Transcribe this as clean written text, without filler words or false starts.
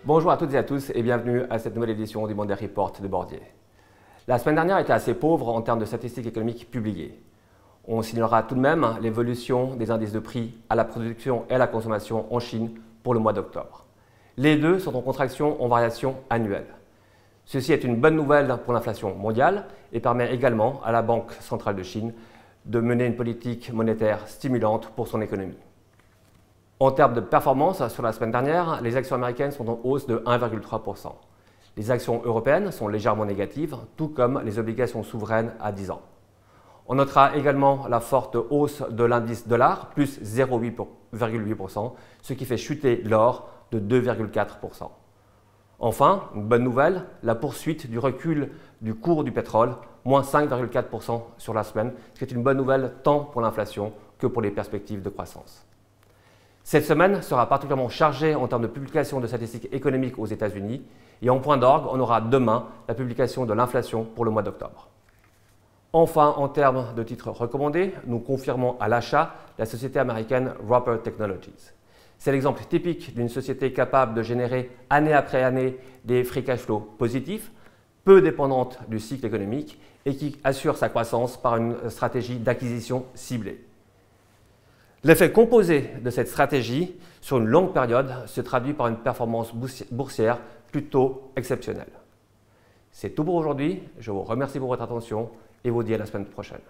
Bonjour à toutes et à tous et bienvenue à cette nouvelle édition du Monday Report de Bordier. La semaine dernière était assez pauvre en termes de statistiques économiques publiées. On signalera tout de même l'évolution des indices de prix à la production et à la consommation en Chine pour le mois d'octobre. Les deux sont en contraction en variation annuelle. Ceci est une bonne nouvelle pour l'inflation mondiale et permet également à la Banque centrale de Chine de mener une politique monétaire stimulante pour son économie. En termes de performance, sur la semaine dernière, les actions américaines sont en hausse de 1,3%. Les actions européennes sont légèrement négatives, tout comme les obligations souveraines à 10 ans. On notera également la forte hausse de l'indice dollar, plus 0,8%, ce qui fait chuter l'or de 2,4%. Enfin, une bonne nouvelle, la poursuite du recul du cours du pétrole, moins 5,4% sur la semaine, ce qui est une bonne nouvelle tant pour l'inflation que pour les perspectives de croissance. Cette semaine sera particulièrement chargée en termes de publication de statistiques économiques aux États-Unis et en point d'orgue, on aura demain la publication de l'inflation pour le mois d'octobre. Enfin, en termes de titres recommandés, nous confirmons à l'achat la société américaine Roper Technologies. C'est l'exemple typique d'une société capable de générer année après année des free cash flow positifs, peu dépendantes du cycle économique et qui assure sa croissance par une stratégie d'acquisition ciblée. L'effet composé de cette stratégie sur une longue période se traduit par une performance boursière plutôt exceptionnelle. C'est tout pour aujourd'hui, je vous remercie pour votre attention et vous dis à la semaine prochaine.